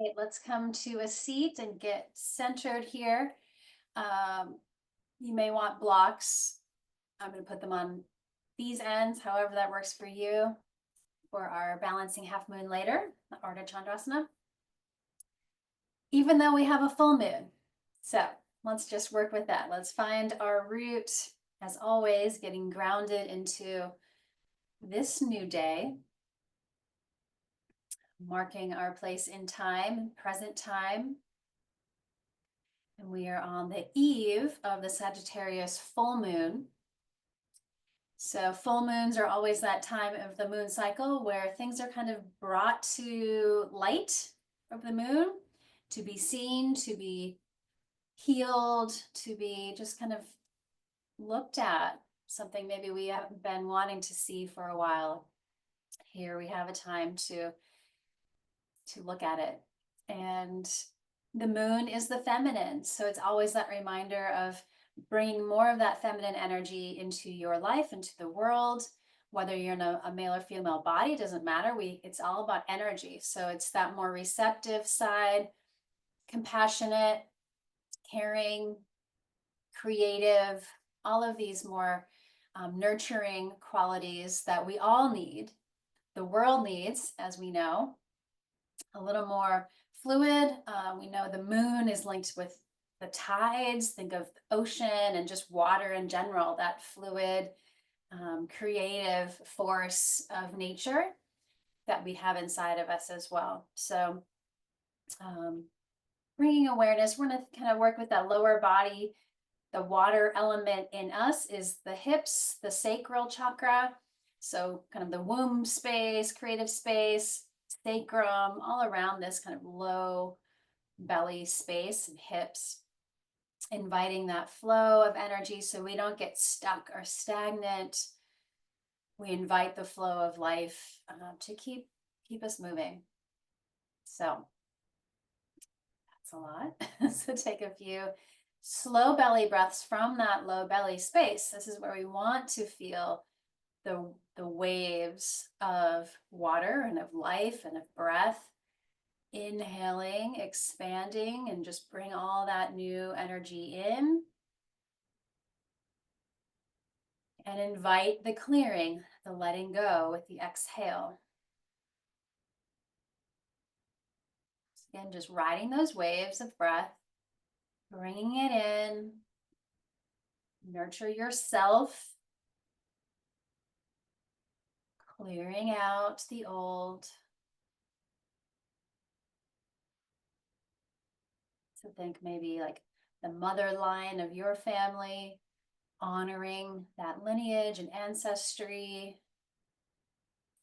Okay, let's come to a seat and get centered here. Um, you may want blocks. I'm going to put them on these ends, however that works for you, for our balancing half moon later, the Ardha Chandrasana, even though we have a full moon. So let's just work with that. Let's find our root, as always, getting grounded into this new day, marking our place in time, present time. And we are on the eve of the Sagittarius full moon. So full moons are always that time of the moon cycle where things are kind of brought to light of the moon, to be seen, to be healed, to be just kind of looked at, something maybe we haven't been wanting to see for a while. Here we have a time to look at it. And the moon is the feminine, so it's always that reminder of bringing more of that feminine energy into your life, into the world. Whether you're in a male or female body, doesn't matter. It's all about energy. So it's that more receptive side, compassionate, caring, creative, all of these more nurturing qualities that we all need. The world needs, as we know, a little more fluid. We know the moon is linked with the tides. Think of the ocean and just water in general, that fluid, creative force of nature that we have inside of us as well. So bringing awareness, we're going to kind of work with that lower body. The water element in us is the hips, the sacral chakra. So kind of the womb space, creative space, sacrum, all around this kind of low belly space and hips, inviting that flow of energy so we don't get stuck or stagnant. We invite the flow of life to keep us moving. So that's a lot. So take a few slow belly breaths from that low belly space. This is where we want to feel the waves of water and of life and of breath. Inhaling, expanding, and just bring all that new energy in. And invite the clearing, the letting go with the exhale. Again, just riding those waves of breath, bringing it in. Nurture yourself. Clearing out the old. So think maybe like the mother line of your family, honoring that lineage and ancestry,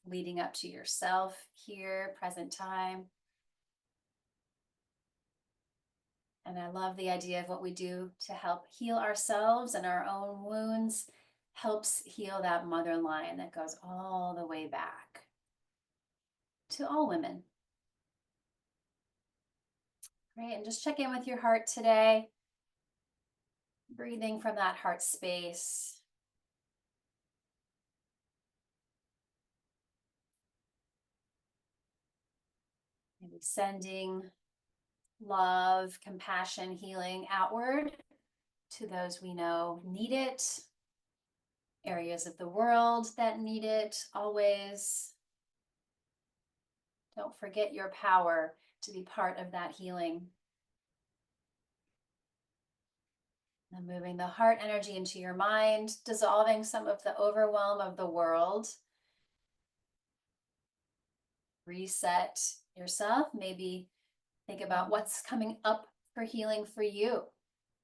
leading up to yourself here, present time. And I love the idea of what we do to help heal ourselves and our own wounds, helps heal that mother line that goes all the way back to all women. Great, and just check in with your heart today. Breathing from that heart space. Maybe sending love, compassion, healing outward to those we know need it, areas of the world that need it always. Don't forget your power to be part of that healing. And moving the heart energy into your mind, dissolving some of the overwhelm of the world. Reset yourself. Maybe think about what's coming up for healing for you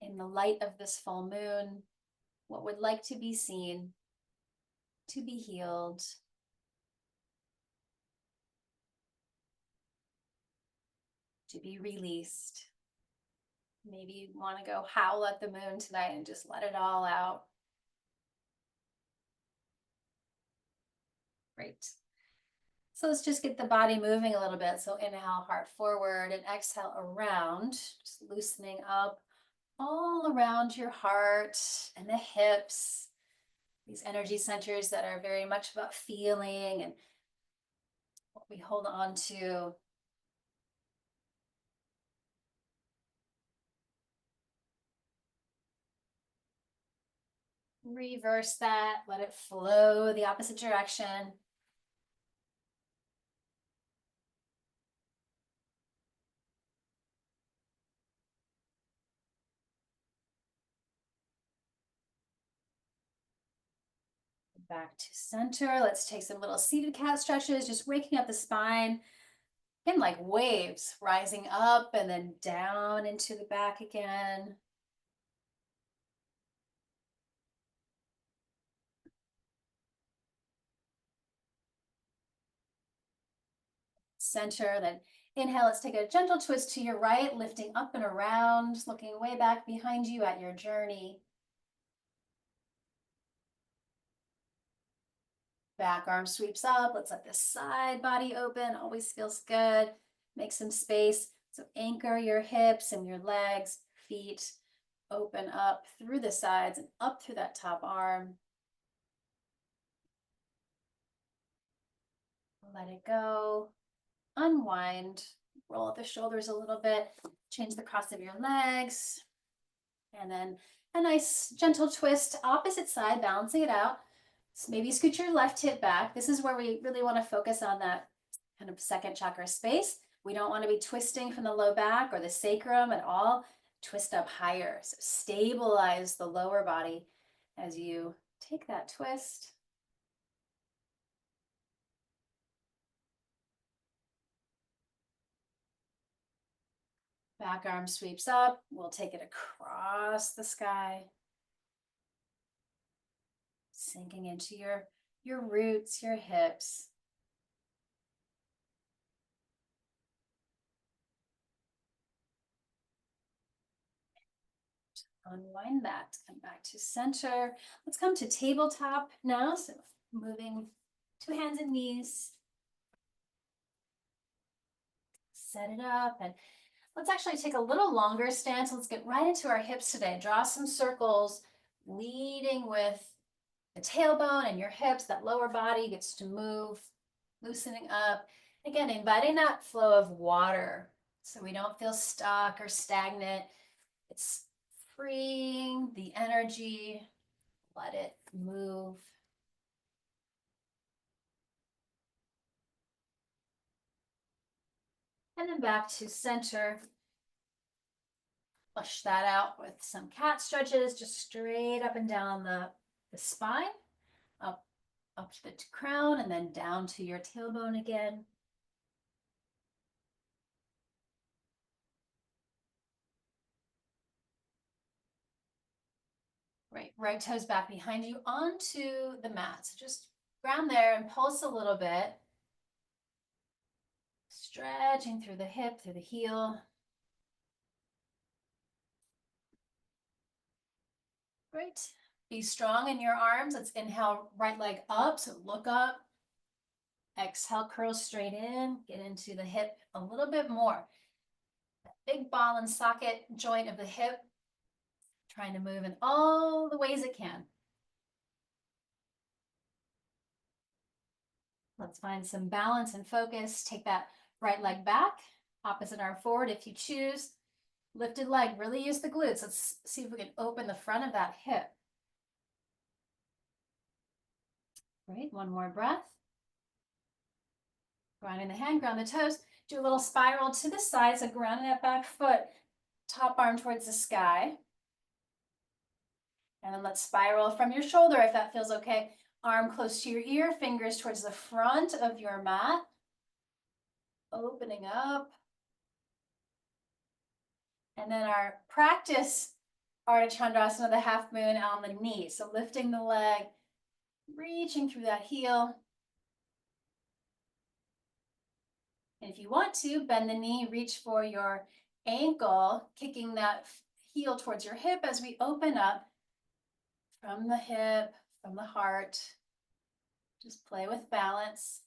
in the light of this full moon. What would like to be seen, to be healed. To be released. Maybe you want to go howl at the moon tonight and just let it all out. Great. So let's just get the body moving a little bit. So inhale, heart forward, and exhale around, just loosening up all around your heart and the hips. These energy centers that are very much about feeling and what we hold on to. Reverse that, let it flow the opposite direction. Back to center. Let's take some little seated cat stretches, just waking up the spine. Again, like waves, rising up and then down into the back again. Center, then inhale, let's take a gentle twist to your right, lifting up and around, looking way back behind you at your journey. Back arm sweeps up. Let's let the side body open. Always feels good. Make some space. So anchor your hips and your legs, feet open up through the sides and up through that top arm. Let it go. Unwind. Roll up the shoulders a little bit. Change the cross of your legs. And then a nice gentle twist, opposite side, balancing it out. So maybe scoot your left hip back. This is where we really want to focus on that kind of second chakra space. We don't want to be twisting from the low back or the sacrum at all. Twist up higher. So stabilize the lower body as you take that twist. Back arm sweeps up. We'll take it across the sky. Sinking into your roots, your hips. Unwind that, come back to center. Let's come to tabletop now. So moving 2 hands and knees. Set it up and let's actually take a little longer stance. Let's get right into our hips today. Draw some circles, leading with the tailbone and your hips. That lower body gets to move, loosening up. Again, inviting that flow of water so we don't feel stuck or stagnant. It's freeing the energy. Let it move. And then back to center. Flush that out with some cat stretches, just straight up and down the spine, up to the crown, and then down to your tailbone again. Great, right toes back behind you onto the mat. So just ground there and pulse a little bit. Stretching through the hip, through the heel. Great. Be strong in your arms. Let's inhale, right leg up, so look up. Exhale, curl straight in, get into the hip a little bit more. That big ball and socket joint of the hip, trying to move in all the ways it can. Let's find some balance and focus. Take that right leg back, opposite arm forward if you choose. Lifted leg, really use the glutes. Let's see if we can open the front of that hip. Great, one more breath. Grounding the hand, ground the toes. Do a little spiral to the side, so grounding that back foot, top arm towards the sky. And then let's spiral from your shoulder if that feels okay. Arm close to your ear, fingers towards the front of your mat. Opening up. And then our practice Ardha Chandrasana, the half moon on the knee. So lifting the leg, reaching through that heel. And if you want to, bend the knee, reach for your ankle, kicking that heel towards your hip as we open up from the hip, from the heart. Just play with balance.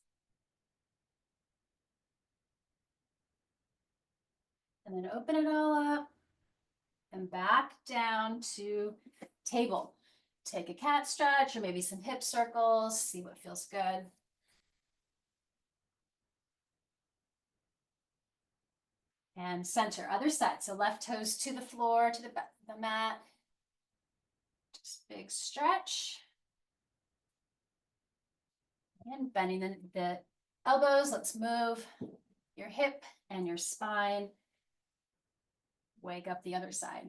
And then open it all up and back down to table. Take a cat stretch or maybe some hip circles, see what feels good. And center, other side. So left toes to the floor, to the mat. Just big stretch. And bending the elbows. Let's move your hip and your spine. Wake up the other side.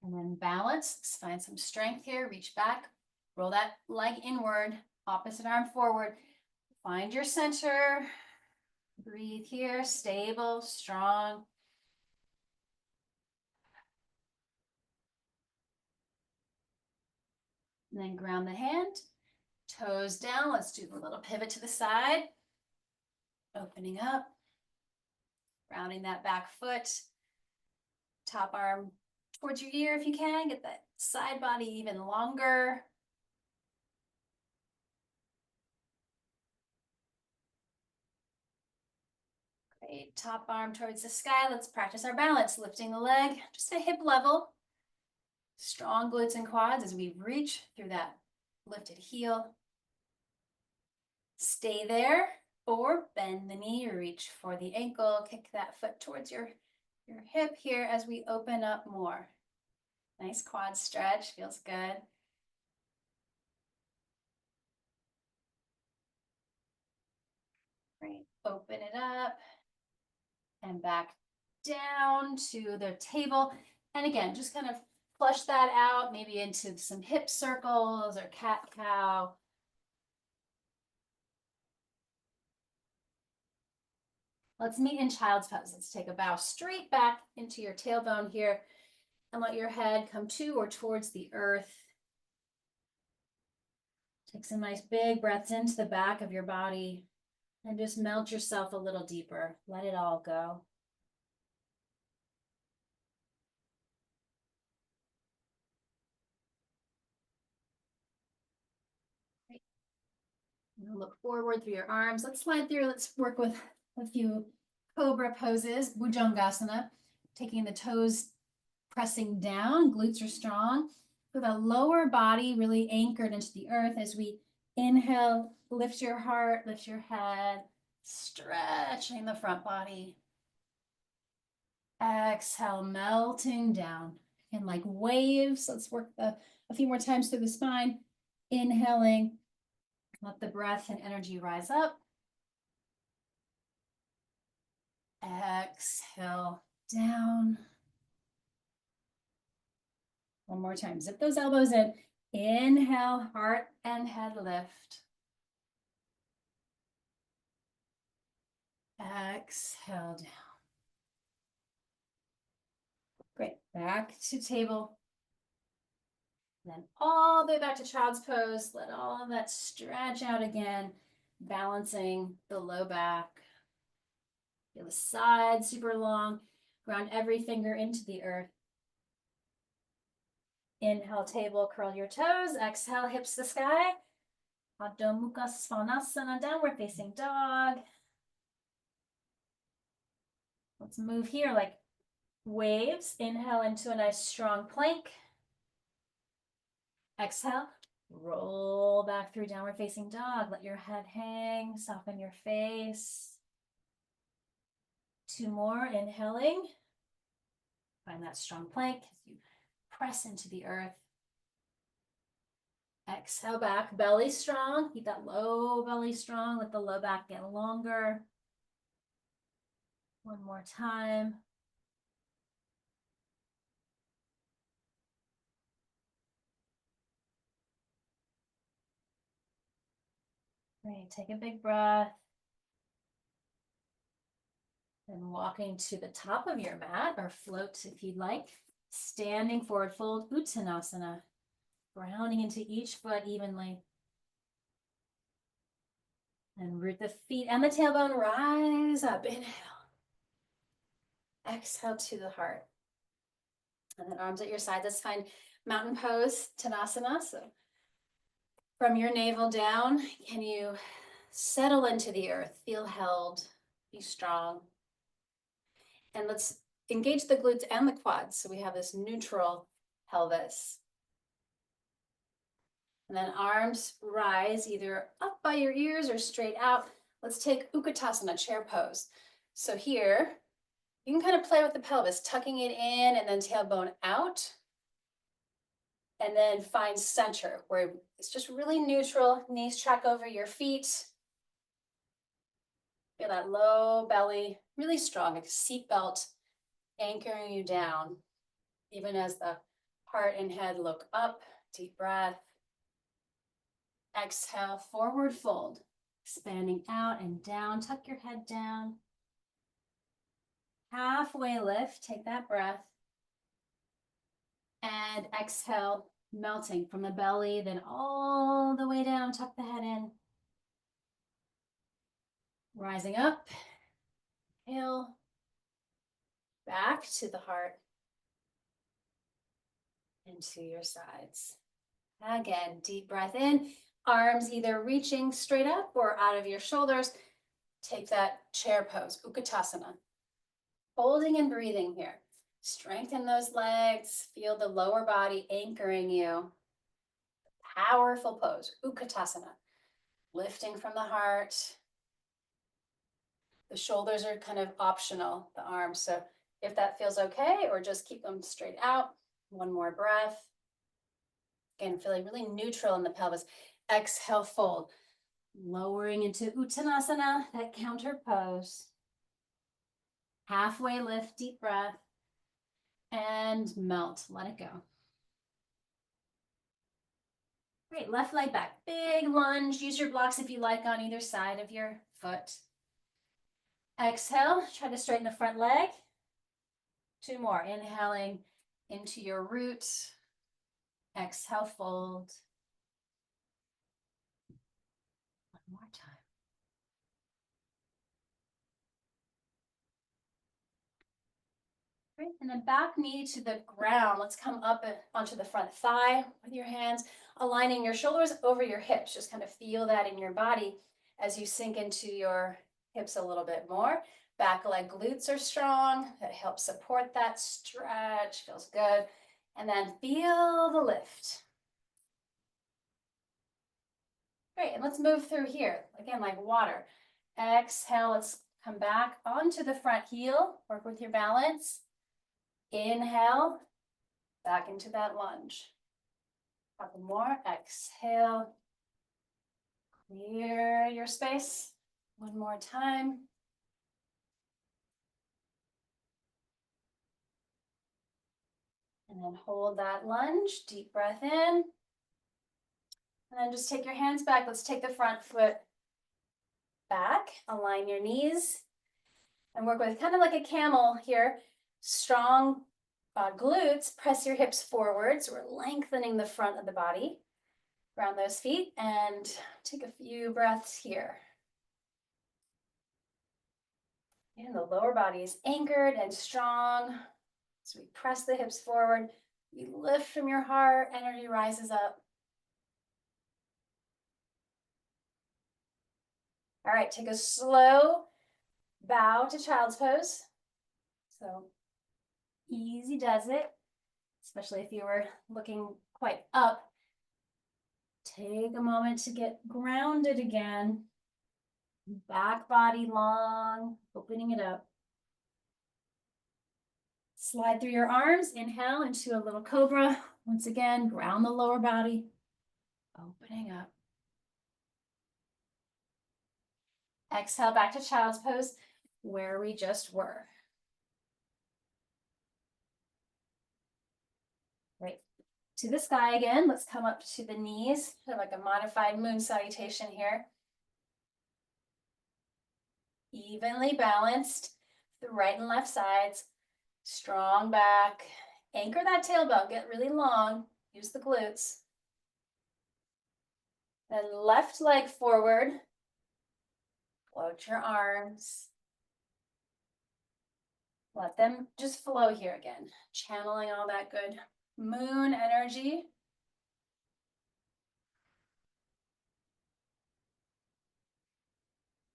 And then balance. Let's find some strength here. Reach back. Roll that leg inward. Opposite arm forward. Find your center. Breathe here. Stable, strong. And then ground the hand. Toes down. Let's do the little pivot to the side. Opening up. Rounding that back foot. Top arm towards your ear if you can. Get that side body even longer. Great. Top arm towards the sky. Let's practice our balance. Lifting the leg just at hip level. Strong glutes and quads as we reach through that lifted heel. Stay there or bend the knee, reach for the ankle, kick that foot towards your hip here as we open up more. Nice quad stretch, feels good. Great, open it up and back down to the table. And again, just kind of flush that out, maybe into some hip circles or cat-cow. Let's meet in child's pose. Let's take a bow straight back into your tailbone here and let your head come to or towards the earth. Take some nice big breaths into the back of your body and just melt yourself a little deeper. Let it all go. Great. Look forward through your arms. Let's slide through. Let's work with a few cobra poses, Bhujangasana, taking the toes pressing down, glutes are strong. With a lower body really anchored into the earth as we inhale, lift your heart, lift your head, stretching the front body. Exhale, melting down. And like waves, let's work a few more times through the spine. Inhaling, let the breath and energy rise up. Exhale, down. One more time, zip those elbows in. Inhale, heart and head lift. Exhale down. Great, back to table. Then all the way back to child's pose. Let all of that stretch out again, balancing the low back. Feel the side super long. Ground every finger into the earth. Inhale, table, curl your toes. Exhale, hips to sky. Adho Mukha Svanasana, downward facing dog. Let's move here like waves. Inhale into a nice strong plank. Exhale, roll back through downward facing dog. Let your head hang, soften your face. Two more, inhaling. Find that strong plank as you press into the earth. Exhale back, belly strong. Keep that low belly strong. Let the low back get longer. One more time. Great, take a big breath. And walking to the top of your mat or float if you'd like. Standing forward fold, Uttanasana. Grounding into each foot evenly. And root the feet and the tailbone, rise up, inhale. Exhale to the heart. And then arms at your sides, let's find mountain pose, Tadasana. So from your navel down, can you settle into the earth, feel held, be strong. And let's engage the glutes and the quads. So we have this neutral pelvis. And then arms rise either up by your ears or straight out. Let's take Utkatasana, chair pose. So here, you can kind of play with the pelvis, tucking it in and then tailbone out. And then find center, where it's just really neutral, knees track over your feet. Feel that low belly, really strong, like a seat belt anchoring you down, even as the heart and head look up. Deep breath. Exhale, forward fold, expanding out and down. Tuck your head down. Halfway lift, take that breath. And exhale, melting from the belly, then all the way down, tuck the head in. Rising up, inhale, back to the heart, into your sides. Again, deep breath in, arms either reaching straight up or out of your shoulders. Take that chair pose, Utkatasana. Holding and breathing here. Strengthen those legs, feel the lower body anchoring you. Powerful pose, Utkatasana. Lifting from the heart. The shoulders are kind of optional, the arms. So if that feels okay, or just keep them straight out. One more breath. Again, feeling really neutral in the pelvis. Exhale, fold. Lowering into Uttanasana, that counter pose. Halfway lift, deep breath. And melt, let it go. Great, left leg back. Big lunge. Use your blocks if you like on either side of your foot. Exhale, try to straighten the front leg. Two more, inhaling into your root. Exhale, fold. One more time. Great, and then back knee to the ground. Let's come up onto the front thigh with your hands, aligning your shoulders over your hips. Just kind of feel that in your body as you sink into your hips a little bit more. Back leg glutes are strong. That helps support that stretch. Feels good. And then feel the lift. Great, and let's move through here. Again, like water. Exhale, let's come back onto the front heel. Work with your balance. Inhale, back into that lunge. Couple more, exhale. Clear your space. One more time. And then hold that lunge, deep breath in. And then just take your hands back. Let's take the front foot back, align your knees, and work with kind of like a camel here. Strong glutes, press your hips forward. So we're lengthening the front of the body. Ground those feet and take a few breaths here. And the lower body is anchored and strong. So we press the hips forward. We lift from your heart, energy rises up. All right, take a slow bow to child's pose. So easy does it, especially if you were looking quite up. Take a moment to get grounded again. Back body long, opening it up. Slide through your arms, inhale into a little cobra. Once again, ground the lower body, opening up. Exhale back to child's pose, where we just were. Right, to the sky again. Let's come up to the knees, kind of like a modified moon salutation here. Evenly balanced, the right and left sides. Strong back. Anchor that tailbone, get really long. Use the glutes. Then left leg forward. Float your arms. Let them just flow here again. Channeling all that good moon energy.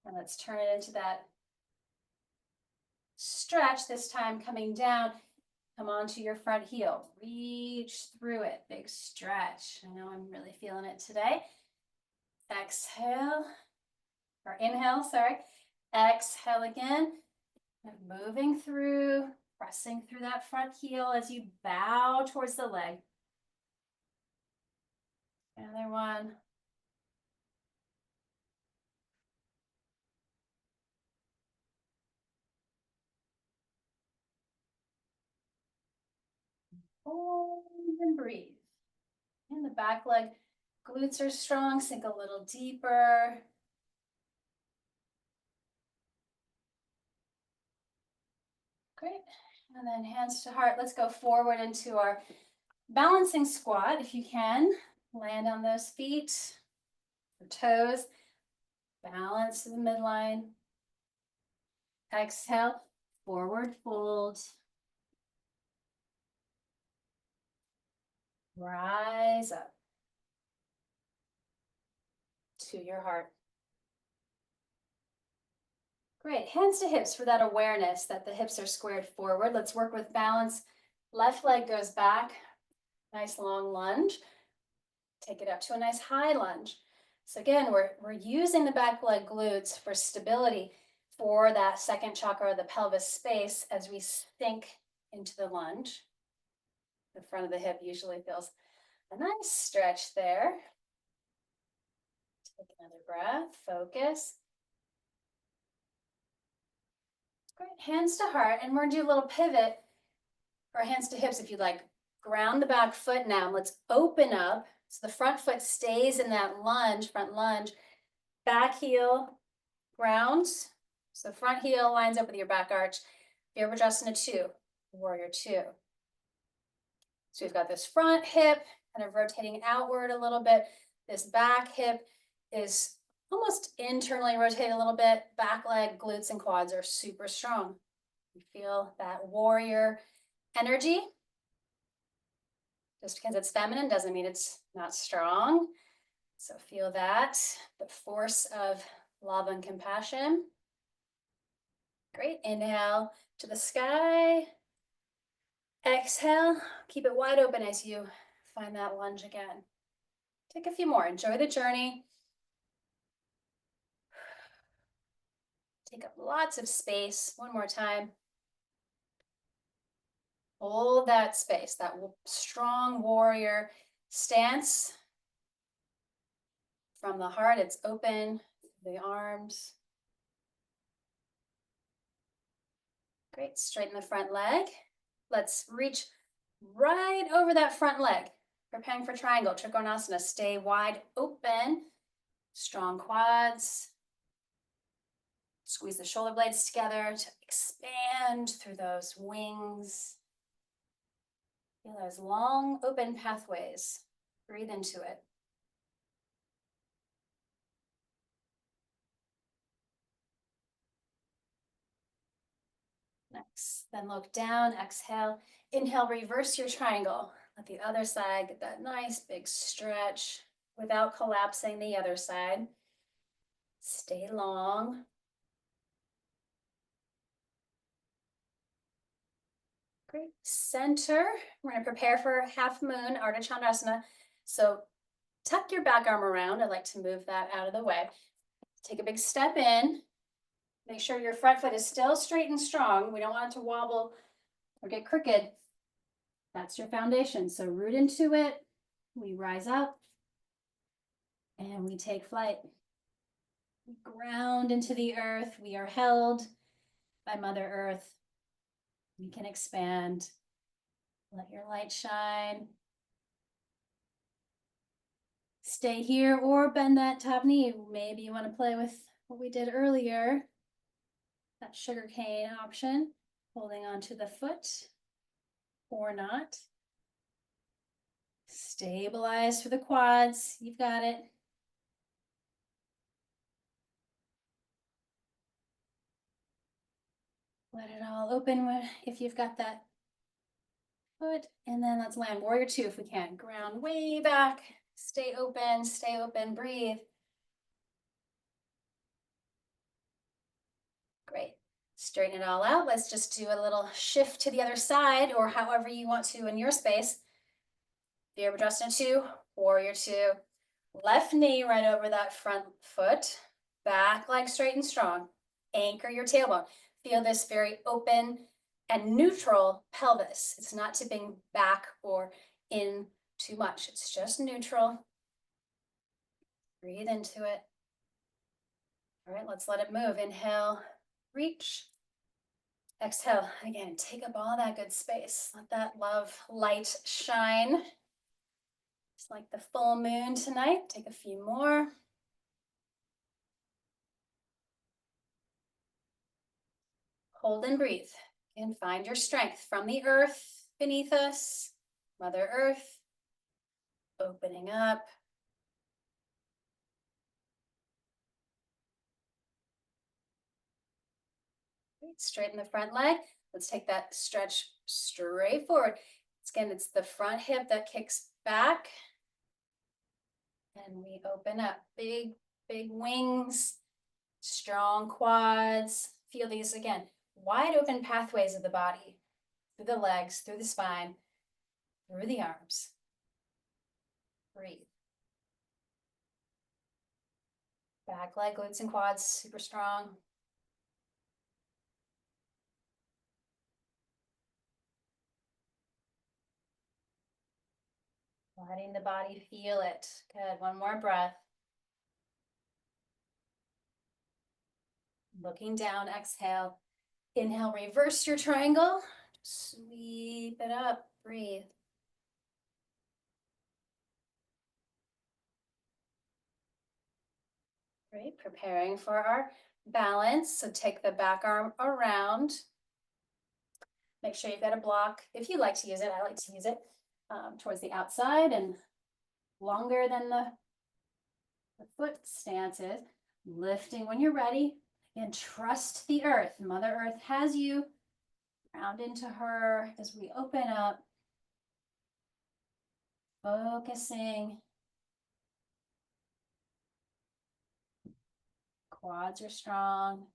And let's turn it into that stretch, this time coming down. Come onto your front heel. Reach through it. Big stretch. I know I'm really feeling it today. Exhale, or inhale, sorry. Exhale again. Moving through, pressing through that front heel as you bow towards the leg. Another one. Hold and breathe. In the back leg, glutes are strong, sink a little deeper. Great. And then hands to heart. Let's go forward into our balancing squat if you can. Land on those feet, or toes. Balance to the midline. Exhale, forward fold. Rise up to your heart. Great, hands to hips for that awareness that the hips are squared forward. Let's work with balance. Left leg goes back, nice long lunge. Take it up to a nice high lunge. So again, we're using the back leg glutes for stability for that second chakra, the pelvis space, as we sink into the lunge. The front of the hip usually feels a nice stretch there. Take another breath, focus. Great, hands to heart, and we're gonna do a little pivot, or hands to hips if you'd like. Ground the back foot now. Let's open up. So the front foot stays in that lunge, front lunge. Back heel grounds. So front heel lines up with your back arch. Virabhadrasana 2, Warrior 2. So we've got this front hip kind of rotating outward a little bit. This back hip is almost internally rotated a little bit. Back leg, glutes, and quads are super strong. You feel that warrior energy. Just because it's feminine doesn't mean it's not strong. So feel that, the force of love and compassion. Great, inhale to the sky. Exhale, keep it wide open as you find that lunge again. Take a few more, enjoy the journey. Take up lots of space, one more time. Hold that space, that strong warrior stance. From the heart, it's open, the arms. Great, straighten the front leg. Let's reach right over that front leg. Preparing for triangle, Trikonasana. Stay wide open, strong quads. Squeeze the shoulder blades together to expand through those wings. Feel those long open pathways. Breathe into it. Next, then look down, exhale. Inhale, reverse your triangle. Let the other side get that nice big stretch without collapsing the other side. Stay long. Great, center. We're gonna prepare for half moon, Ardha Chandrasana. So tuck your back arm around. I'd like to move that out of the way. Take a big step in. Make sure your front foot is still straight and strong. We don't want it to wobble or get crooked. That's your foundation. So root into it. We rise up and we take flight. We ground into the earth. We are held by Mother Earth. We can expand. Let your light shine. Stay here or bend that top knee. Maybe you want to play with what we did earlier. That sugar cane option, holding onto the foot or not. Stabilize for the quads. You've got it. Let it all open if you've got that foot. And then let's land Warrior 2 if we can. Ground way back. Stay open, breathe. Great. Straighten it all out. Let's just do a little shift to the other side, or however you want to in your space. Virabhadrasana 2, Warrior 2. Left knee right over that front foot. Back leg straight and strong. Anchor your tailbone. Feel this very open and neutral pelvis. It's not tipping back or in too much. It's just neutral. Breathe into it. All right, let's let it move. Inhale, reach. Exhale, again, take up all that good space. Let that love light shine. Just like the full moon tonight. Take a few more. Hold and breathe. And find your strength from the earth beneath us, Mother Earth, opening up. Straighten the front leg. Let's take that stretch straight forward. Again, it's the front hip that kicks back. And we open up. Big, big wings, strong quads. Feel these again. Wide open pathways of the body, through the legs, through the spine, through the arms. Breathe. Back leg, glutes and quads, super strong. Letting the body feel it. Good, one more breath. Looking down, exhale. Inhale, reverse your triangle. Sweep it up, breathe. Great, preparing for our balance. So take the back arm around. Make sure you've got a block. If you like to use it, I like to use it towards the outside and longer than the foot stance is. Lifting when you're ready. And trust the earth. Mother Earth has you. Ground into her as we open up. Focusing. Quads are strong.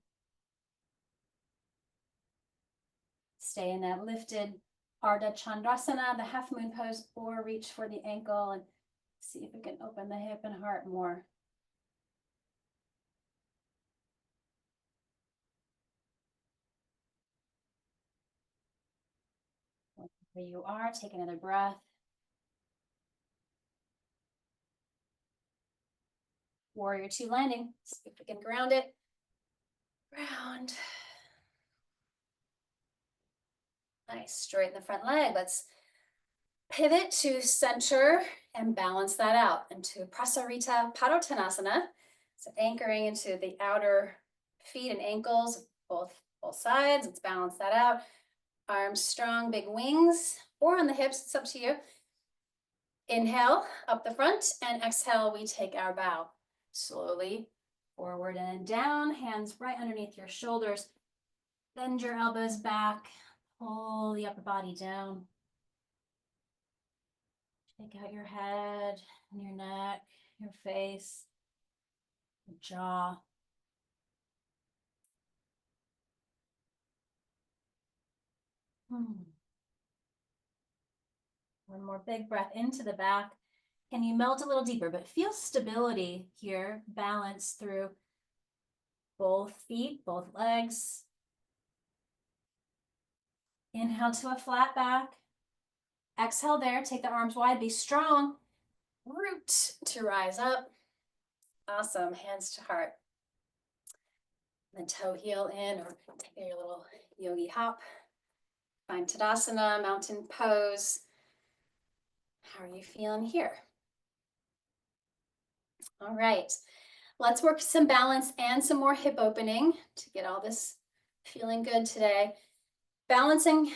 Stay in that lifted Ardha Chandrasana, the half moon pose, or reach for the ankle and see if we can open the hip and heart more. Where you are, take another breath. Warrior 2 landing. See if we can ground it. Ground. Nice. Straighten the front leg. Let's pivot to center and balance that out into Prasarita Padottanasana. So anchoring into the outer feet and ankles, both sides. Let's balance that out. Arms strong, big wings, or on the hips, it's up to you. Inhale, up the front, and exhale, we take our bow. Slowly forward and down, hands right underneath your shoulders. Bend your elbows back, pull the upper body down. Take out your head, and your neck, your face, your jaw. One more big breath into the back. Can you melt a little deeper, but feel stability here, balance through both feet, both legs. Inhale to a flat back. Exhale there, take the arms wide, be strong. Root to rise up. Awesome, hands to heart. Then toe heel in, or take your little yogi hop. Find Tadasana, mountain pose. How are you feeling here? All right, let's work some balance and some more hip opening to get all this feeling good today. Balancing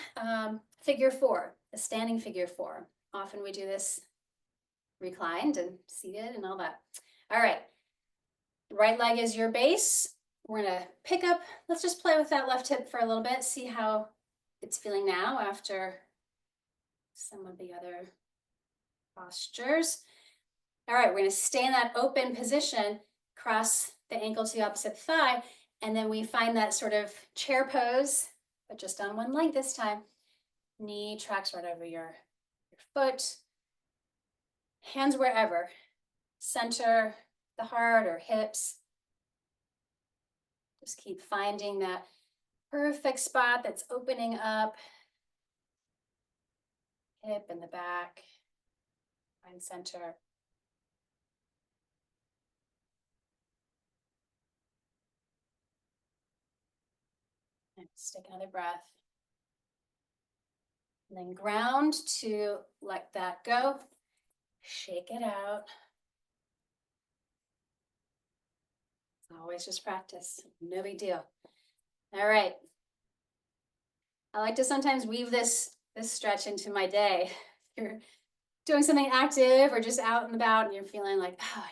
figure 4, the standing figure 4. Often we do this reclined and seated and all that. All right, right leg is your base. We're gonna pick up, let's just play with that left hip for a little bit, see how it's feeling now after some of the other postures. All right, we're gonna stay in that open position, cross the ankle to the opposite thigh, And then we find that sort of chair pose, but just on one leg this time. Knee tracks right over your foot. Hands wherever. Center the heart or hips. Just keep finding that perfect spot that's opening up. Hip in the back. Find center. And just take another breath. And then ground to let that go. Shake it out. Always just practice. No big deal. All right. I like to sometimes weave this stretch into my day. If you're doing something active or just out and about and you're feeling like, oh,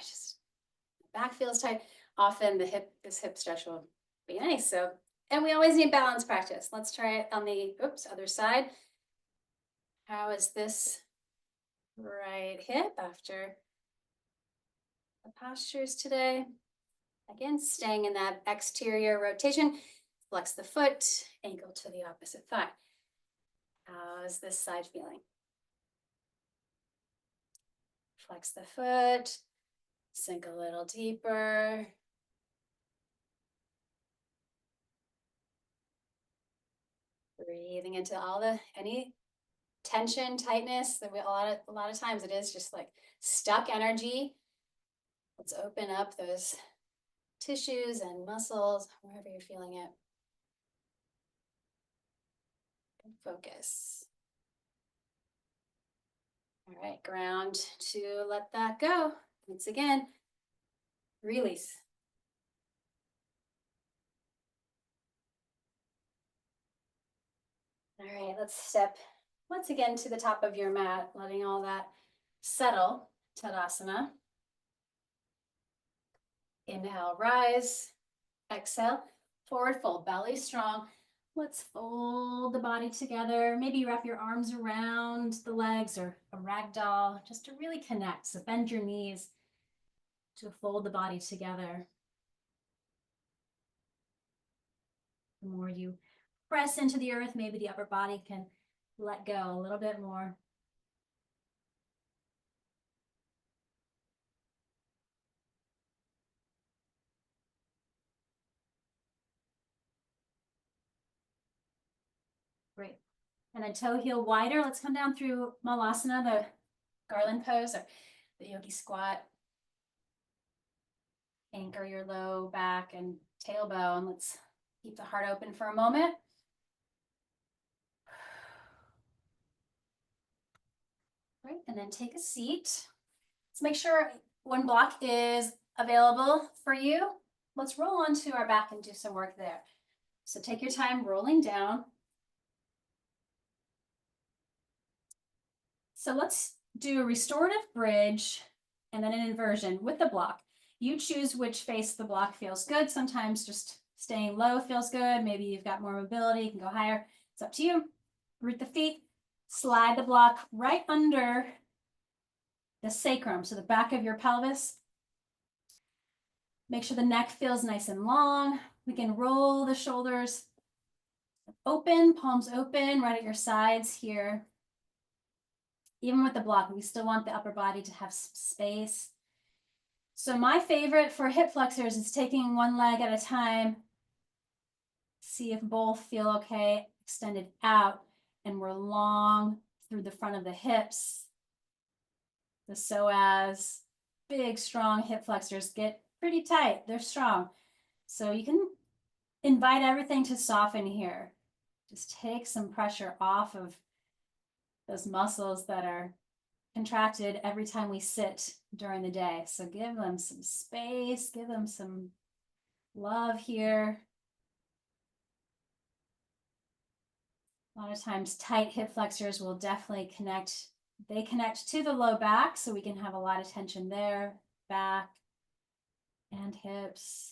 my back feels tight, often this hip stretch will be nice. So, and we always need balance practice. Let's try it on the, other side. How is this right hip after the postures today? Again, staying in that exterior rotation. Flex the foot, ankle to the opposite thigh. How's this side feeling? Flex the foot, sink a little deeper. Breathing into any tension, tightness. That a lot of times it is just like stuck energy. Let's open up those tissues and muscles, wherever you're feeling it. Focus. All right, ground to let that go. Once again, release. All right, let's step once again to the top of your mat, letting all that settle. Tadasana. Inhale, rise. Exhale, forward fold, belly strong. Let's fold the body together. Maybe wrap your arms around the legs or a rag doll, just to really connect. So bend your knees to fold the body together. The more you press into the earth, maybe the upper body can let go a little bit more. Great. And then toe heel wider. Let's come down through Malasana, the garland pose or the yogi squat. Anchor your low back and tailbone. Let's keep the heart open for a moment. Right, and then take a seat. Let's make sure one block is available for you. Let's roll onto our back and do some work there. So take your time rolling down. So let's do a restorative bridge and then an inversion with the block. You choose which face the block feels good. Sometimes just staying low feels good. Maybe you've got more mobility, you can go higher. It's up to you. Root the feet, slide the block right under the sacrum, so the back of your pelvis. Make sure the neck feels nice and long. We can roll the shoulders open, palms open, right at your sides here. Even with the block, we still want the upper body to have space. So my favorite for hip flexors is taking one leg at a time. See if both feel okay, extended out, and we're long through the front of the hips. The psoas, big, strong hip flexors get pretty tight. They're strong. So you can invite everything to soften here. Just take some pressure off of those muscles that are contracted every time we sit during the day. So give them some space, give them some love here. A lot of times tight hip flexors will definitely connect. They connect to the low back, so we can have a lot of tension there, back and hips.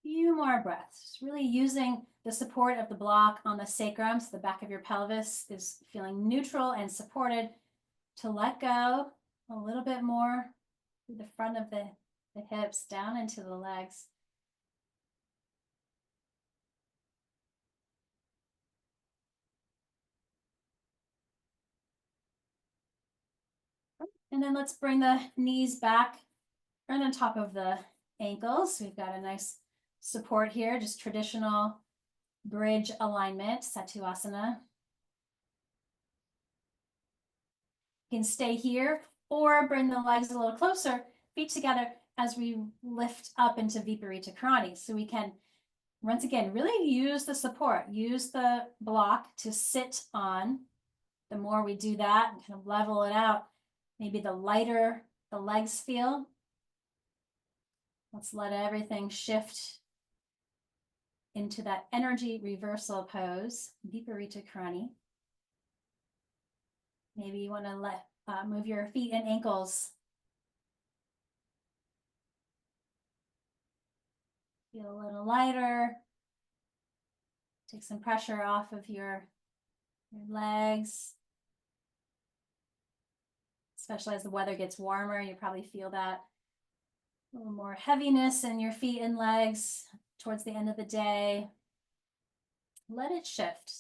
Few more breaths, just really using the support of the block on the sacrum, so the back of your pelvis is feeling neutral and supported. to let go a little bit more through the front of the hips down into the legs. And then let's bring the knees back and on top of the ankles. We've got a nice support here, just traditional bridge alignment, Satyasana. You can stay here or bring the legs a little closer, feet together as we lift up into Viparita Karani. So we can, once again, really use the support, use the block to sit on. The more we do that and kind of level it out, maybe the lighter the legs feel. Let's let everything shift into that energy reversal pose, Viparita Karani. Maybe you want to move your feet and ankles. Feel a little lighter. Take some pressure off of your legs. Especially as the weather gets warmer, you probably feel that a little more heaviness in your feet and legs towards the end of the day. Let it shift.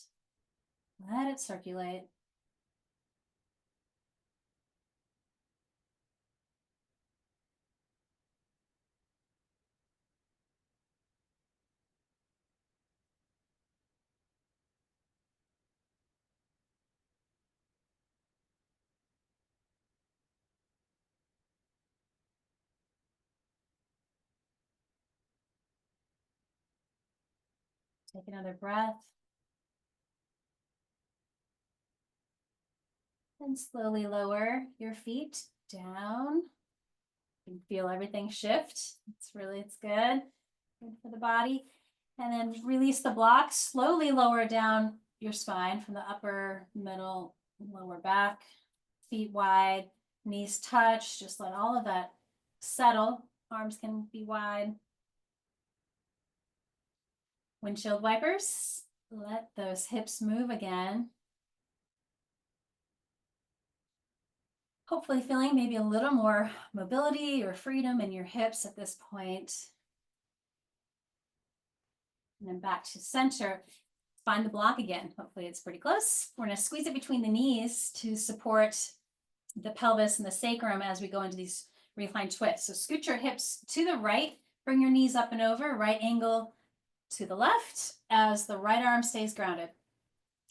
Let it circulate. Take another breath. And slowly lower your feet down. You can feel everything shift. It's good. Good for the body. And then release the block. Slowly lower down your spine from the upper, middle, lower back. Feet wide, knees touch. Just let all of that settle. Arms can be wide. Windshield wipers. Let those hips move again. Hopefully feeling maybe a little more mobility or freedom in your hips at this point. And then back to center. Find the block again. Hopefully it's pretty close. We're going to squeeze it between the knees to support the pelvis and the sacrum as we go into these reclined twists. So scoot your hips to the right, bring your knees up and over, right angle to the left as the right arm stays grounded.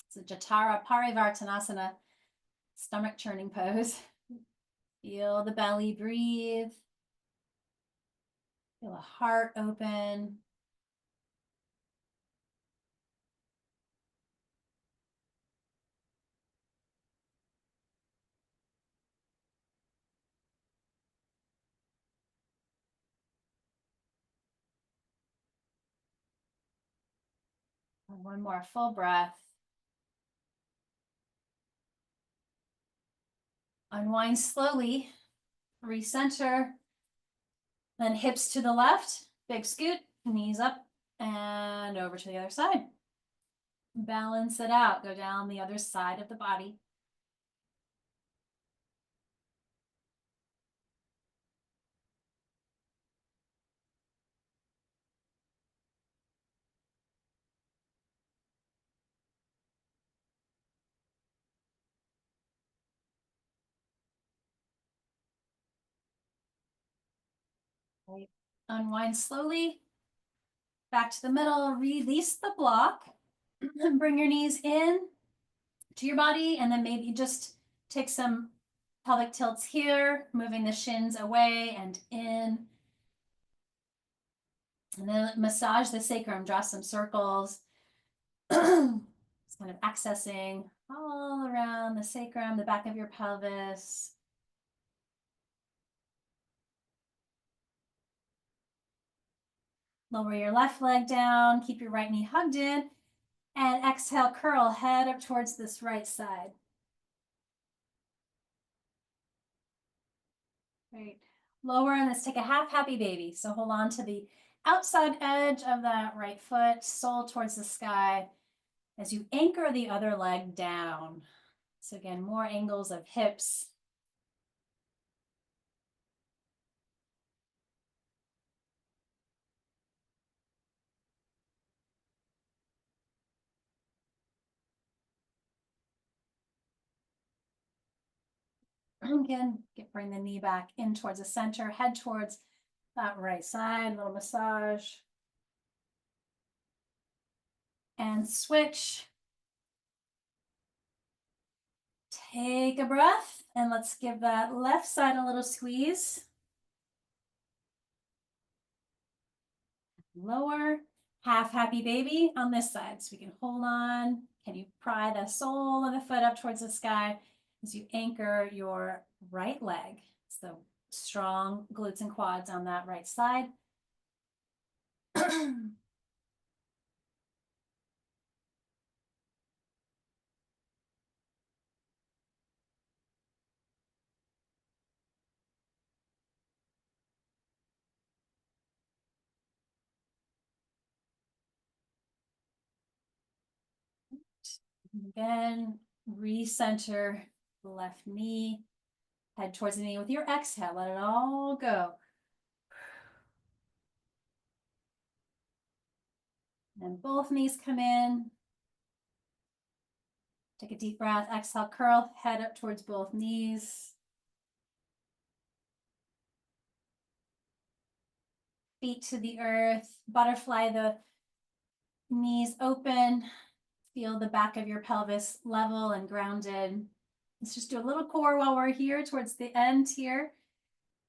It's a Jatara Parivartanasana, stomach churning pose. Feel the belly breathe. Feel the heart open. And one more full breath. Unwind slowly. Recenter. Then hips to the left. Big scoot. Knees up and over to the other side. Balance it out. Go down the other side of the body. Right. Unwind slowly. Back to the middle. Release the block. Bring your knees in to your body, and then maybe just take some pelvic tilts here, moving the shins away and in. And then massage the sacrum, draw some circles. Just kind of accessing all around the sacrum, the back of your pelvis. Lower your left leg down, keep your right knee hugged in, and exhale, curl, head up towards this right side. Great. Lower, and let's take a half happy baby. So hold on to the outside edge of that right foot, sole towards the sky, as you anchor the other leg down. So again, more angles of hips Again, bring the knee back in towards the center, head towards that right side, little massage. And switch. Take a breath and let's give that left side a little squeeze. Lower, half happy baby on this side. So we can hold on. Can you pry the sole of the foot up towards the sky as you anchor your right leg? So strong glutes and quads on that right side. Again, recenter the left knee, head towards the knee with your exhale. Let it all go. And both knees come in. Take a deep breath, exhale, curl, head up towards both knees. Feet to the earth, butterfly the knees open. Feel the back of your pelvis level and grounded. Let's just do a little core while we're here towards the end here.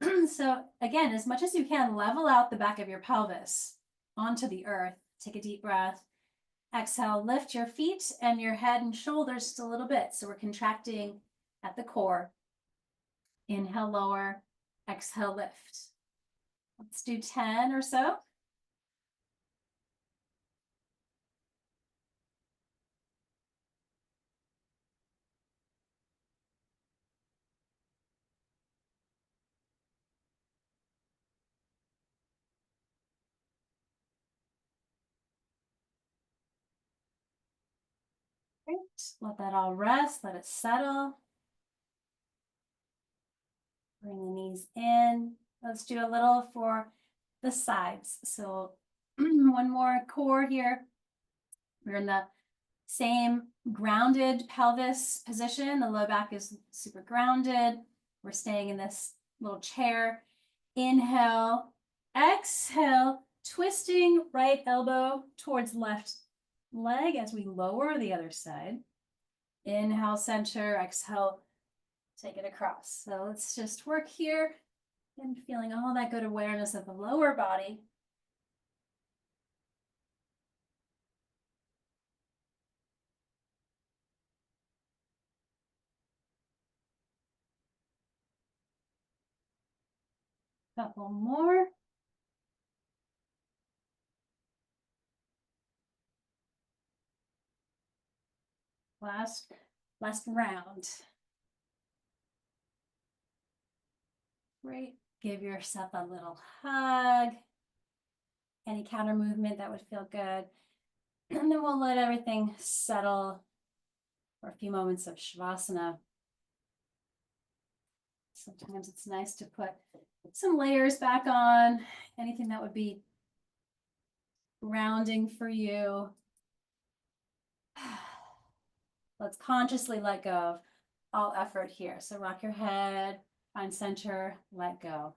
So again, as much as you can, level out the back of your pelvis onto the earth. Take a deep breath. Exhale, lift your feet and your head and shoulders just a little bit. So we're contracting at the core. Inhale, lower. Exhale, lift. Let's do 10 or so. Great. Let that all rest. Let it settle. Bring the knees in. Let's do a little for the sides. So one more core here. We're in the same grounded pelvis position. The low back is super grounded. We're staying in this little chair. Inhale, exhale, twisting right elbow towards left leg as we lower the other side. Inhale, center, exhale, take it across. So let's just work here and feeling all that good awareness of the lower body. Couple more. Last round. Great. Give yourself a little hug. Any counter movement that would feel good. And then we'll let everything settle for a few moments of Shavasana. Sometimes it's nice to put some layers back on, anything that would be grounding for you. Let's consciously let go of all effort here. So rock your head, find center, let go.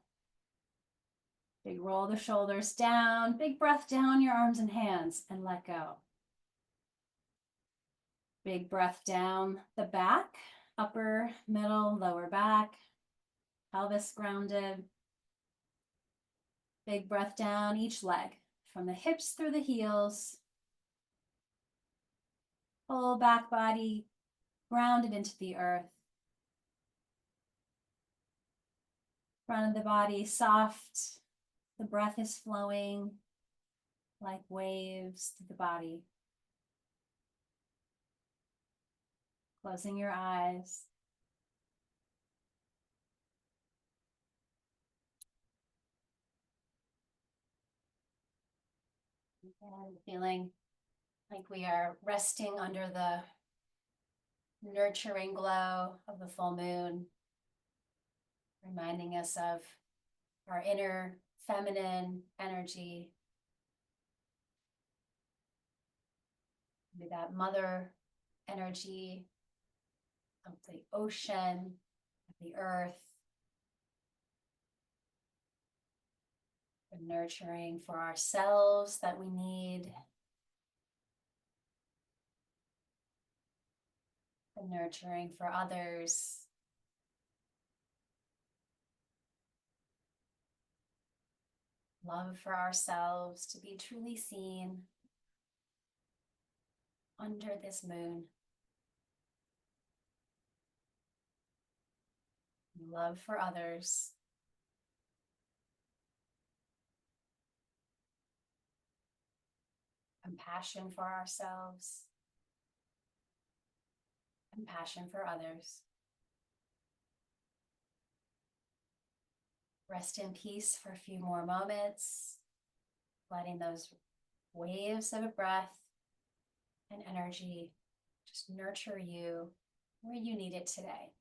Big roll the shoulders down, big breath down your arms and hands and let go. Big breath down the back, upper, middle, lower back, pelvis grounded. Big breath down each leg, from the hips through the heels. Whole back body grounded into the earth. Front of the body soft. The breath is flowing like waves through the body. Closing your eyes. And feeling like we are resting under the nurturing glow of the full moon, reminding us of our inner feminine energy. Maybe that mother energy of the ocean, the earth, the nurturing for ourselves that we need, the nurturing for others. Love for ourselves to be truly seen under this moon. Love for others. Compassion for ourselves. Compassion for others. Rest in peace for a few more moments, letting those waves of breath and energy just nurture you where you need it today.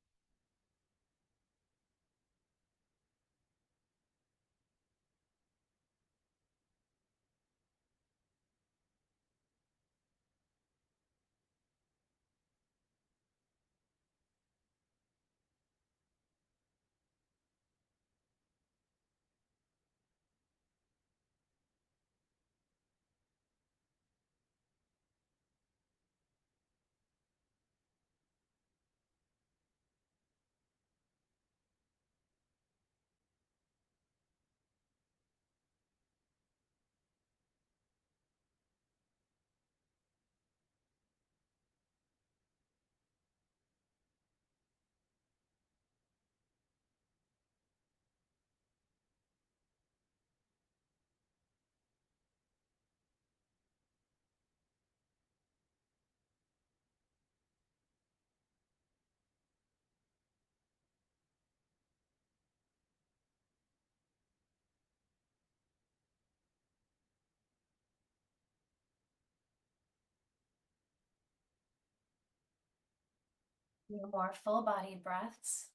Few more full-bodied breaths.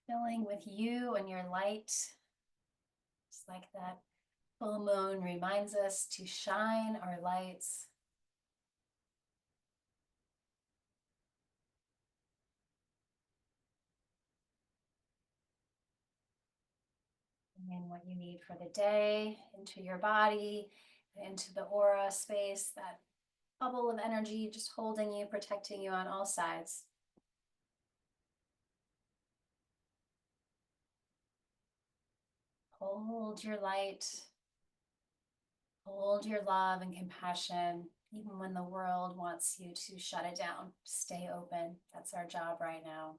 Filling with you and your light. Just like that full moon reminds us to shine our lights. Bring in what you need for the day into your body, into the aura space, that bubble of energy just holding you, protecting you on all sides. Hold your light, hold your love and compassion, even when the world wants you to shut it down. Stay open. That's our job right now.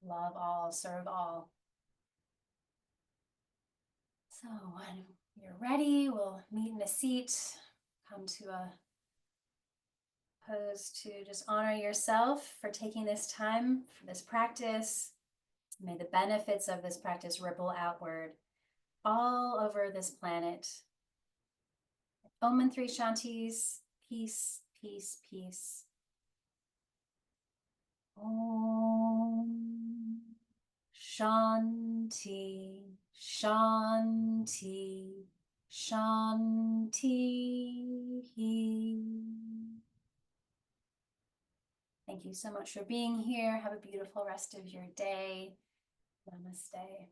Love all, serve all. So when you're ready, we'll meet in a seat, come to a pose to just honor yourself for taking this time for this practice. May the benefits of this practice ripple outward all over this planet. Om and three Shantis. Peace, peace, peace. Om Shanti, Shanti, Shanti. Thank you so much for being here. Have a beautiful rest of your day. Namaste.